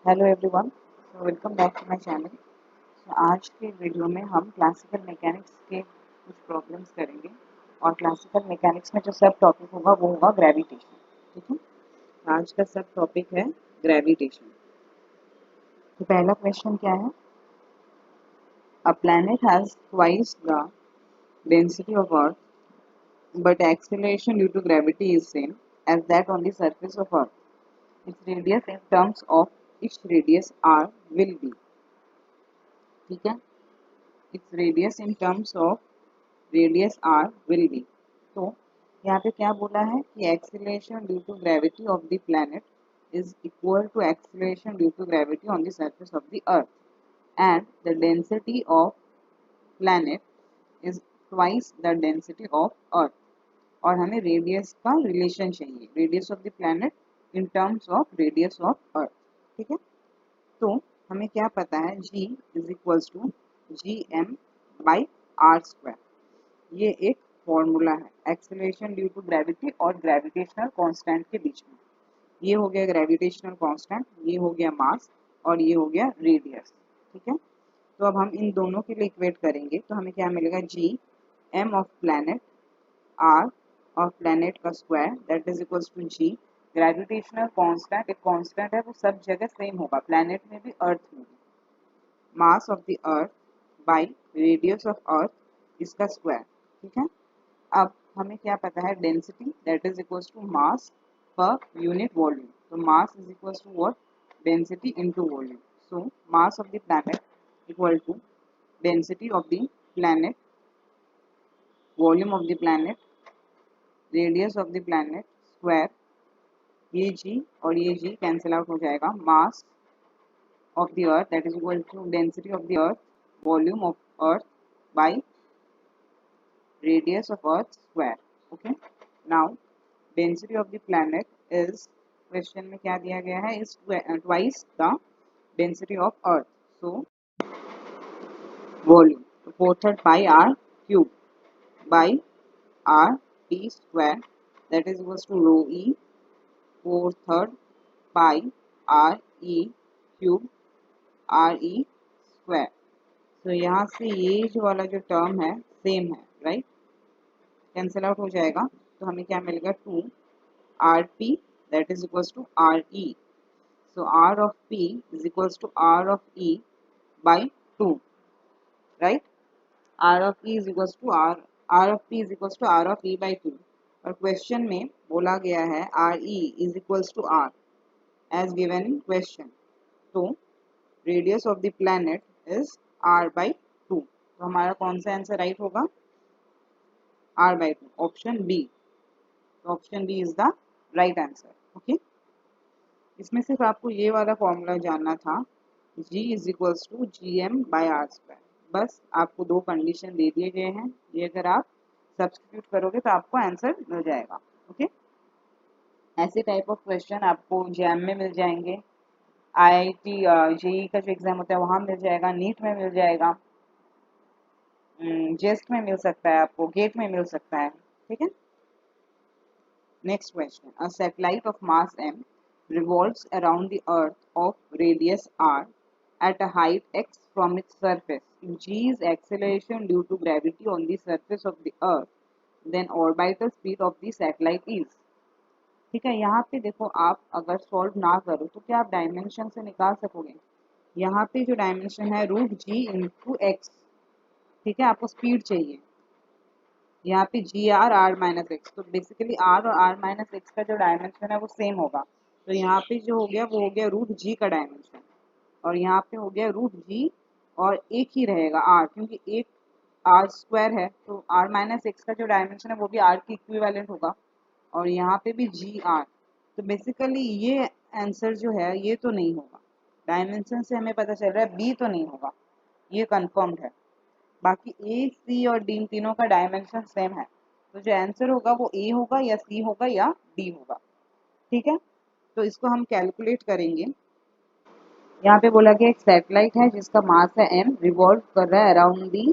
Hello everyone, welcome back to my channel. आज के video में हम क्लासिकल मैकेनिक्स के कुछ प्रॉब्लम्स करेंगे और क्लासिकल मैकेनिक्स में जो सब टॉपिक होगा वो होगा ग्रेविटेशन। ठीक है, आज का सब टॉपिक है ग्रेविटेशन। तो पहला क्वेश्चन क्या है? A planet has twice the density of earth but acceleration due to gravity is same as that on the surface of earth. Its radius in terms of its radius R will be. ठीक है, its radius in terms of radius R will be. तो यहाँ पे क्या बोला है कि acceleration due to gravity of the planet is equal to acceleration due to gravity on the surface of the earth, and the density of planet is twice the density of earth. और हमें radius का relation चाहिए, radius of the planet in terms of radius of earth. ठीक है, तो हमें क्या पता है, g is equals to G M by R square. ये एक फॉर्मूला है एक्सेलरेशन ड्यू टू ग्रेविटी और ग्रेविटेशनल कांस्टेंट के बीच में. ये हो गया ग्रेविटेशनल कांस्टेंट, ये हो गया मास और ये हो गया रेडियस. ठीक है, तो अब हम इन दोनों के लिए इक्वेट करेंगे तो हमें क्या मिलेगा, G M of planet R of planet का square that is equals to G. Gravitational constant एक कांस्टेंट है, वो सब जगह सेम होगा, प्लैनेट में भी अर्थ में भी. Mass of the earth by radius of earth इसका स्क्वायर. ठीक है, अब हमें क्या पता है, density that is equals to mass per unit volume. तो mass is equals to what, density into volume. So mass of the planet equal to density of the planet, volume of the planet, radius of the planet square. ये G और ये G cancel out हो जाएगा. Mass of the earth that is equal to density of the earth, volume of earth by radius of earth square. Okay, now density of the planet is, question में क्या दिया गया है, is twice the density of earth. So volume, तो 4/3 pi r cube by r t square that is equals to rho e 4/3 pi r e cube r e square. तो यहाँ से ये जो वाला जो टर्म है सेम है, राइट, कैंसिल आउट हो जाएगा. तो हमें क्या मिलेगा, 2 R P that is equals to R E. So R of P is equals to R of E by 2, right. R of E is equals to R of P is equals to R of E by 2. और question में बोला गया है R E is equals to R as given in question. तो radius of the planet is R by 2. तो हमारा कौन सा आंसर राइट होगा, r by 2, option B. Option B is the right answer. Okay, इसमें सिर्फ आपको ये वाला फॉर्मूला जानना था, g is equals to G M by R square. बस आपको दो कंडीशन दे दिए गए हैं, ये अगर आप सब्स्टिट्यूट करोगे तो आपको आंसर मिल जाएगा. ओके, ऐसे टाइप ऑफ क्वेश्चन आपको जैम में मिल जाएंगे, IIT जेई का जो एग्जाम होता है वहाँ मिल जाएगा, नीट में मिल जाएगा, जेस्ट में मिल सकता है, आपको गेट में मिल सकता है. ठीक है, next question. A satellite of mass m revolves around the earth of radius r at a height x from its surface. If g is acceleration due to gravity on the surface of the earth, then orbital speed of the satellite is. ठीक है, यहाँ पे देखो, आप अगर solve ना करो तो क्या आप डायमेंशन से निकाल सकोगे. यहाँ पे जो डायमेंशन है रूट जी इंटू एक्स. ठीक है, आपको स्पीड चाहिए, यहाँ पे जी आर आर माइनस एक्स. तो बेसिकली आर और आर माइनस एक्स का जो डायमेंशन है वो सेम होगा. तो यहाँ पे जो हो गया वो हो गया रूट जी का डायमेंशन, और यहाँ पे हो गया रूट जी और एक ही रहेगा आर, क्योंकि एक आर स्क्वायर है. तो आर माइनस एक्स का जो डायमेंशन है वो भी आर की इक्विवेलेंट होगा, और यहाँ पे भी जी आर. तो बेसिकली ये आंसर जो है ये तो नहीं होगा, डायमेंशन से हमें पता चल रहा है बी तो नहीं होगा, ये कन्फर्म्ड है. बाकी ए सी और डी तीनों का डायमेंशन सेम है, तो जो आंसर होगा वो ए होगा या सी होगा या डी होगा. ठीक है, तो इसको हम कैलकुलेट करेंगे. यहाँ पे बोला गया एक सैटेलाइट है जिसका मास है m, रिवॉल्व कर रहा है around the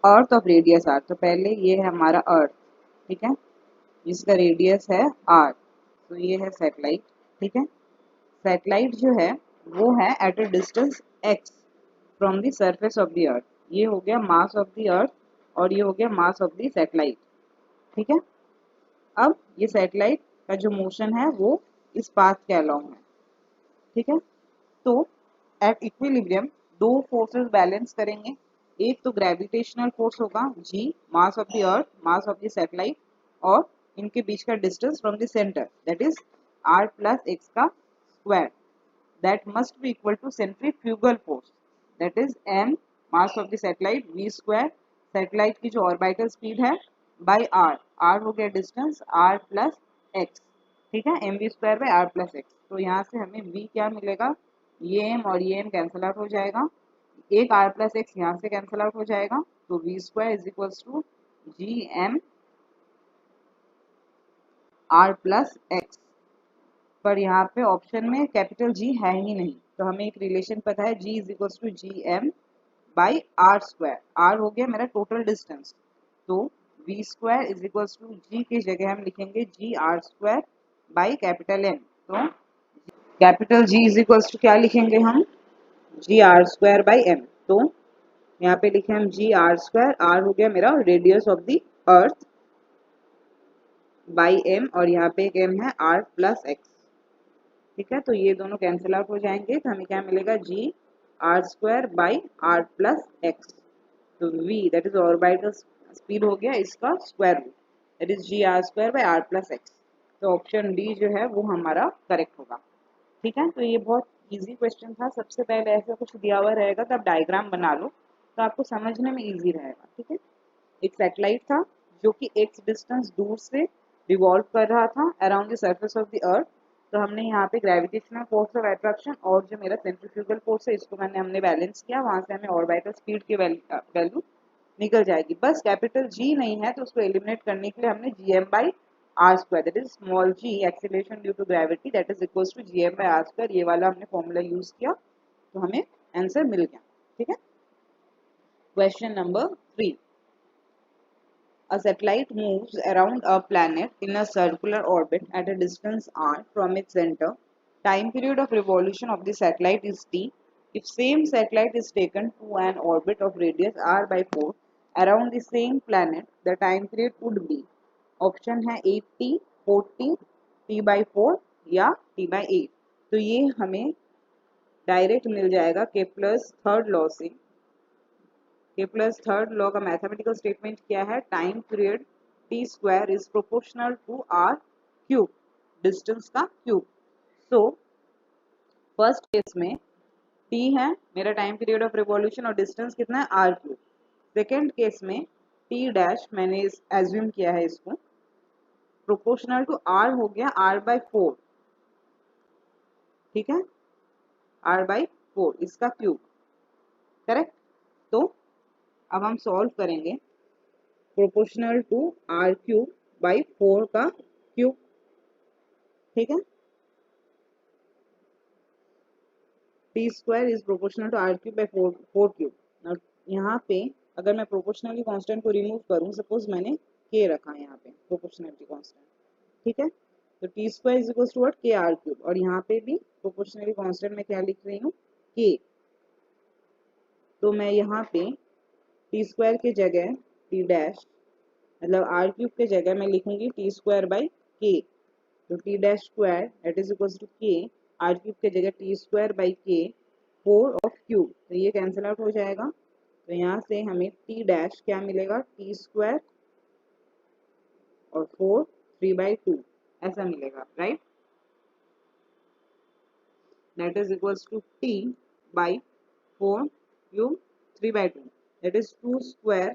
earth of radius r. तो पहले ये है हमारा अर्थ, ठीक है, जिसका रेडियस है r. तो ये है सैटेलाइट. ठीक है, सैटेलाइट जो है वो है at a distance x from the surface of the अर्थ। ये हो गया मास ऑफ द अर्थ और ये हो गया मास ऑफ द सैटेलाइट। ठीक है, अब ये सैटेलाइट का जो मोशन है वो इस पाथ के अलोंग है। ठीक है, तो एट इक्विलिब्रियम दो फोर्सेस बैलेंस करेंगे। एक तो ग्रेविटेशनल फोर्स होगा g, mass of the earth, mass of the satellite, और इनके बीच का distance from the centre that is r plus x का square, that must be equal to centrifugal force, that is m mass of the satellite v square, satellite की जो orbital speed है by r हो गया distance r plus x। ठीक है, mv square by r plus x। तो यहाँ से हमें v क्या मिलेगा, ये m और ये m कैंसिल आउट हो जाएगा, एक r plus x यहाँ से कैंसिल आउट हो जाएगा, तो v square is equals to g m r plus x। पर यहाँ पे ऑप्शन में कैपिटल जी है ही नहीं, तो हमें एक रिलेशन पता है g is equals to G M by R square. R हो गया मेरा टोटल डिस्टेंस, तो v square is equals to G की जगह हम लिखेंगे G R square by capital M. तो capital G is equals to क्या लिखेंगे हम, G R square by M. तो यहाँ पे लिखे हम जी आर स्क्वायर, आर हो गया मेरा radius of the earth by M, और यहाँ पे एक एम है आर प्लस एक्स। ठीक है, तो ये दोनों कैंसिल आउट हो जाएंगे, तो हमें क्या मिलेगा G R square by R plus X. तो v that is orbital speed हो गया इसका square root, that is G R square by R plus X. तो ऑप्शन डी जो है वो हमारा करेक्ट होगा। ठीक है, तो ये बहुत इजी क्वेश्चन था। सबसे पहले ऐसा कुछ दिया हुआ रहेगा तो आप डायग्राम बना लो, तो आपको समझने में इजी रहेगा। ठीक है, एक सैटेलाइट था जो कि एक्स डिस्टेंस दूर से रिवॉल्व कर रहा था around the surface of the अर्थ। तो हमने यहाँ पे ग्रेविटेशनल फोर्स ऑफ अट्रैक्शन और जो मेरा सेंट्रीफ्यूगल फोर्स है इसको हमने बैलेंस किया, वहां से हमें ऑर्बिटल स्पीड की वैल्यू निकल जाएगी। बस कैपिटल जी नहीं है तो उसको एलिमिनेट करने के लिए हमने G M by R square that is small g acceleration due to gravity that is equals to G M by R square, ये वाला हमने फॉर्मूला यूज किया, तो हमें आंसर मिल गया। ठीक है, question number 3। A satellite moves around a planet in a circular orbit at a distance r from its center. Time period of revolution of the satellite is t. If same satellite is taken to an orbit of radius r by 4 around the same planet, the time period would be, option है 8t, 4t, t by 4 या t by 8। तो ये हमें direct मिल जाएगा Kepler's third law से। Kepler's third law का mathematical statement क्या है, time period T square is proportional to R cube, distance का क्यूब। सो फर्स्ट केस में टी है मेरा टाइम पीरियड ऑफ रिवॉल्यूशन और डिस्टेंस कितना है आर क्यूब। सेकेंड केस में टी डैश मैंने एज्यूम किया है इसको प्रोपोर्शनल टू आर हो गया आर बाई 4। ठीक है, आर बाई 4 इसका क्यूब, करेक्ट। तो अब हम सॉल्व करेंगे proportional to R cube by 4 का क्यूब। ठीक है, T square is proportional to R cube by 4 cube. यहाँ पे अगर मैं प्रोपोर्शनली कांस्टेंट को रिमूव करूँ, सपोज मैंने के रखा है यहाँ पे प्रोपोर्शनलिटी कांस्टेंट। ठीक है, तो T square is equal to what, K R cube, और यहाँ पे भी प्रोपोर्शनली कांस्टेंट में क्या लिख रही हूँ, के। तो मैं यहाँ पे टी स्क्वायर की जगह टी डैश मतलब आर क्यूब के जगह मैं लिखूंगी टी स्क्वायर बाई के। तो T dash square that is equal to K, R cube के जगह टी स्क्वायर बाई के 4 ऑफ क्यूब, तो ये कैंसिल आउट हो जाएगा। तो यहाँ से हमें टी डैश क्या मिलेगा, टी स्क्वायर और 4 3/2 ऐसा मिलेगा, right. That is equal to T by 4 cube 3/2 that is 2 square,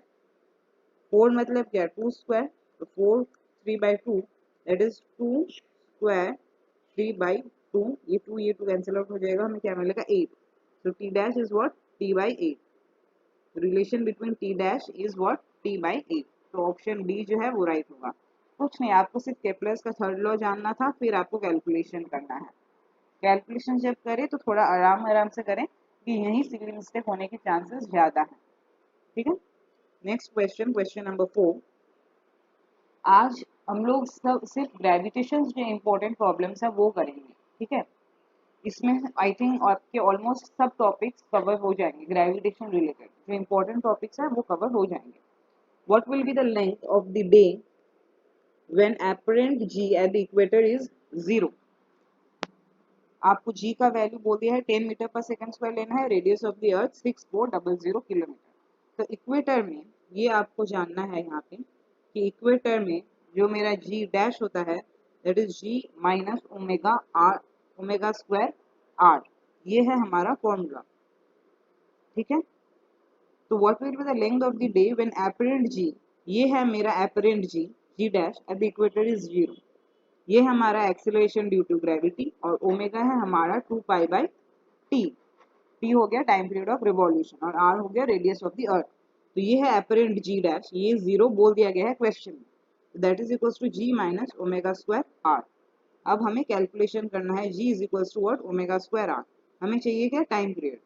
4 मतलब क्या 2 स्क्वायर, तो 4 3/2 दैट इज 2 स्क्वायर 3/2, ये 2 कैंसिल आउट हो जाएगा, हमें क्या मिलेगा 8। so t dash is what, t by 8, relation between t dash is what, t by 8। तो ऑप्शन डी जो है वो राइट होगा। कुछ नहीं, आपको सिर्फ केप्लर्स का थर्ड लॉ जानना था, फिर आपको कैलकुलेशन करना है। कैलकुलेशन जब करें तो थोड़ा आराम आराम से करें कि यहीं सिली मिस्टेक होने के चांसेस ज्यादा हैं। ठीक है, नेक्स्ट क्वेश्चन, क्वेश्चन नंबर 4। आज हम लोग सब सिर्फ ग्रेविटेशन जो इम्पोर्टेंट प्रॉब्लम्स है वो करेंगे। ठीक है, इसमें आई थिंक आपके ऑलमोस्ट सब टॉपिक्स कवर हो जाएंगे ग्रेविटेशन रिलेटेड, जो इंपॉर्टेंट टॉपिक्स है वो कवर हो जाएंगे. What will be the length of the day when apparent g at the equator is 0. आपको g का वैल्यू बोल दिया है 10 मीटर पर सेकंड स्क्वायर लेना है, radius of the earth 6400 kilometre. तो इक्वेटर में ये आपको जानना है यहाँ पे कि इक्वेटर में जो मेरा g डैश होता है that is g minus omega R, omega square R. ये है हमारा फॉर्मूला. ठीक है. तो what will be the length of the day when apparent g, ये है मेरा apparent g, g dash at the equator is 0. ये हमारा एक्सेलरेशन ड्यू टू ग्रेविटी और ओमेगा है हमारा 2 पाई बाई टी. टी हो गया टाइम पीरियड ऑफ रिवॉल्यूशन और आर हो गया रेडियस ऑफ द अर्थ. तो ये है apparent g डैश, ये 0 बोल दिया गया है क्वेश्चन में. That is equals to g minus omega square R. अब हमें कैलकुलेशन करना है g is equals to what, omega square R. हमें चाहिए क्या, टाइम पीरियड.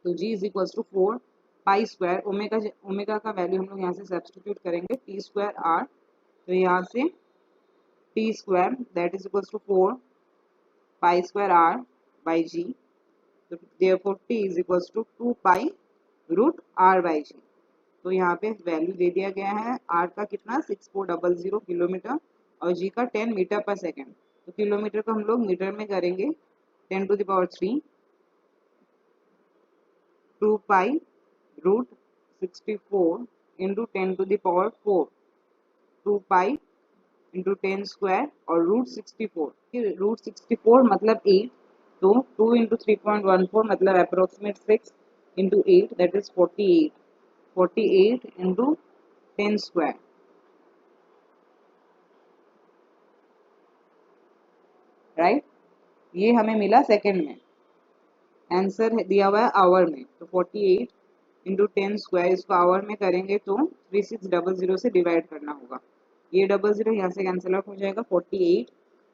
तो g is equals to 4 pi square omega, omega का वैल्यू हम लोग यहाँ से सब्सटीट्यूट करेंगे टी स्क्वायर आर. तो यहाँ से T square that is equals to 4 pi square R by G. तो therefore T is equals to 2 pi root R by G. तो यहाँ पे वैल्यू दे दिया गया है आर का कितना 6400 किलोमीटर और जी का 10 मीटर पर सेकेंड. तो किलोमीटर को हम लोग मीटर में करेंगे 10 to the power 3 2 pi root 64 into 10 to the power 4 2 pi into 10 square और रूट 64. रूट 64 मतलब 8. तो 2 इंटू 3.14 मतलब approximate 6 into 8 that is 48. 48 into 10 square. Right. ये हमें मिला सेकेंड में. आंसर दिया हुआ है आवर में. तो 48 इंटू 10 स्क्वायर इसको आवर में करेंगे तो 3600 से डिवाइड करना होगा. ये 00 यहाँ से कैंसिल आउट हो जाएगा. 48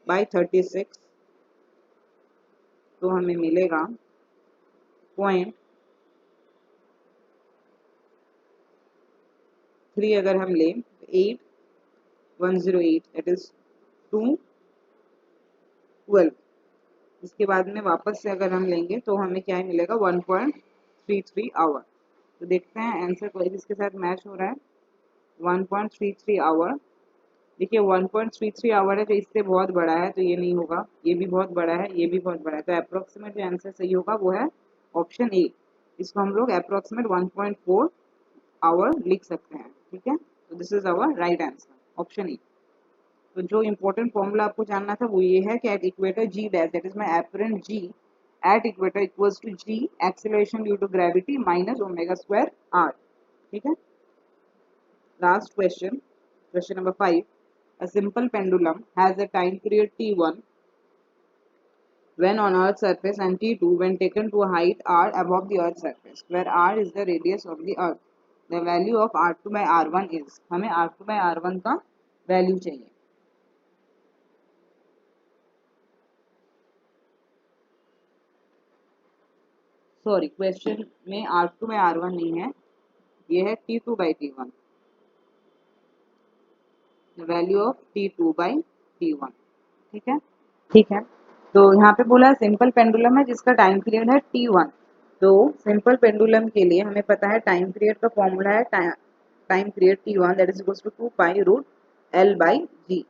बाई 36 तो हमें मिलेगा 0.3. अगर हम लें 8108 दैट इज 212. इसके बाद में वापस से अगर हम लेंगे तो हमें क्या मिलेगा 1.33 आवर. तो देखते हैं आंसर को इसके साथ मैच हो रहा है. 1.33 आवर. देखिए 1.33 आवर है तो इससे बहुत बड़ा है तो ये नहीं होगा. ये भी बहुत बड़ा है, ये भी बहुत बड़ा है. तो अप्रोक्सीमेट जो आंसर सही होगा वो है ऑप्शन ए. इसको हम लोग अप्रोक्सीमेट 1.4 आवर लिख सकते हैं. ठीक है. तो this is our right answer option A. तो जो इम्पोर्टेंट फॉर्मूला आपको जानना था वो ये है कि at equator g dash that is my apparent g at equator equals to g acceleration due to gravity minus omega square R. ठीक है. Last question, question number 5. A simple pendulum has a time period t1 when on Earth's surface and t2 when taken to a height r above the Earth's surface, where r is the radius of the Earth. The value of r2 by r1 is. हमें r2 by r1 का value चाहिए. Sorry, question में r2 by r1 नहीं है, ये है t2 by t1. The value of t2 by t1. ठीक है. ठीक है. तो यहाँ पे बोला सिंपल पेंडुलम है जिसका टाइम पीरियड है t1. तो सिंपल पेंडुलम के लिए हमें पता है टाइम पीरियड का फॉर्मूला है time period t1 that is equals to 2 pi root l by g.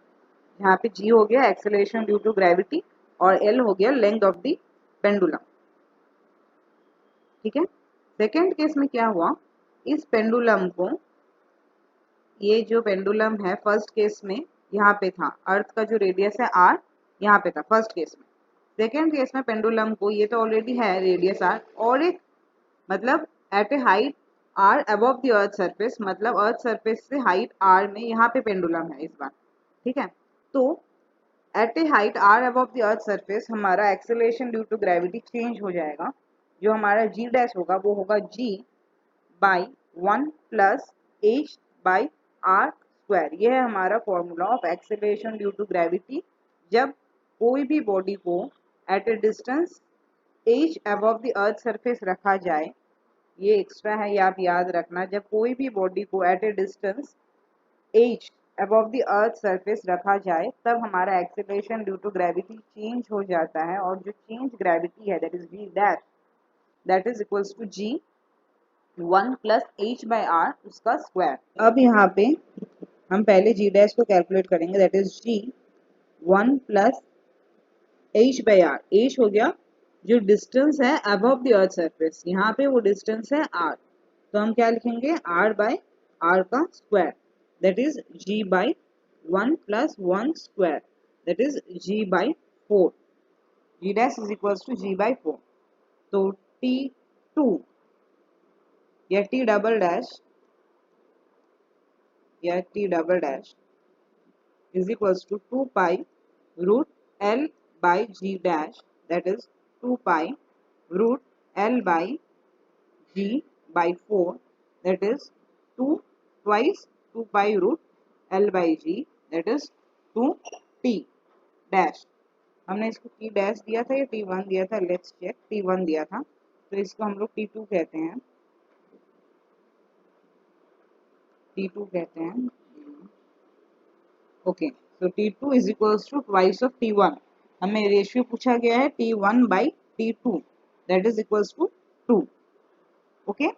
यहाँ पे g हो गया एक्सेलरेशन ड्यू टू ग्रेविटी और l हो गया लेंथ ऑफ द पेंडुलम. ठीक है. सेकेंड केस में क्या हुआ, इस पेंडुलम को, ये जो पेंडुलम है फर्स्ट केस में यहाँ पे था, अर्थ का जो रेडियस है r यहाँ पे था फर्स्ट केस में. सेकेंड केस में पेंडुलम को, ये तो ऑलरेडी है रेडियस r और एक मतलब at a height r above the earth surface, मतलब अर्थ सरफेस से हाइट r में यहाँ पे पेंडुलम है इस बार. ठीक है. तो at a height r above the earth surface हमारा acceleration due to gravity change हो जाएगा. जो हमारा g डैश होगा वो होगा g by 1 plus h by R square. यह है हमारा formula of acceleration due to gravity जब कोई भी बॉडी को at a distance h above the earth surface रखा जाए. ये एक्स्ट्रा है, ये आप याद रखना. जब कोई भी बॉडी को at a distance h above the earth surface रखा जाए तब हमारा acceleration due to gravity change हो जाता है, और जो चेंज ग्रेविटी है that is v dash, that is equals to g 1 plus h by R उसका स्क्वायर। अब यहाँ पे हम पहले g डैश को कैलकुलेट करेंगे, that is g 1 plus h by R. h हो गया जो डिस्टेंस है अबव द अर्थ सरफेस, यहाँ पे वो डिस्टेंस है r, तो हम क्या लिखेंगे r बाई r का square, that is g by 1 plus 1 square, that is g by 4। g dash is equals to g by 4। तो t2 या t double dash is equals to 2 pi root L by G dash, that is 2 pi root L by G by 4, that is 2 twice 2 pi root L by G, that is 2 T dash। हमने इसको T dash दिया था या T1 दिया था, let's check, T1 दिया था, तो इसको हम लोग T2 कहते हैं, okay. So T2 is equals to twice of T1। हमें रेशियो पूछा गया है T1 by T2, that is equals to 2। Okay,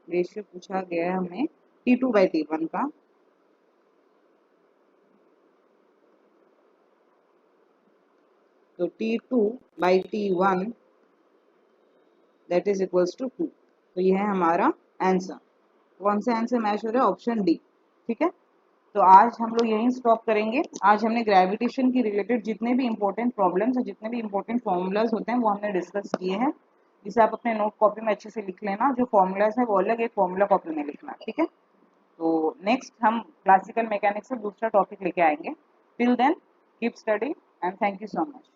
ratio पूछा गया है हमें T2 बाई T1 का, तो T2 by T1 that is equals to 2। तो यह है हमारा आंसर। कौन सा आंसर मैच हो रहा है? Option D. ठीक है, तो आज हम लोग यहीं स्टॉप करेंगे। आज हमने ग्रेविटेशन की रिलेटेड जितने भी इंपॉर्टेंट प्रॉब्लम्स और जितने भी इंपॉर्टेंट फॉर्मूलाज होते हैं वो हमने डिस्कस किए हैं, जिसे आप अपने नोट कॉपी में अच्छे से लिख लेना। जो फॉर्मूलाज है वो अलग एक फॉर्मूला कॉपी में लिखना, ठीक है। तो नेक्स्ट हम क्लासिकल मैकेनिक्स से दूसरा टॉपिक लेके आएंगे। Till then keep study and thank you so much.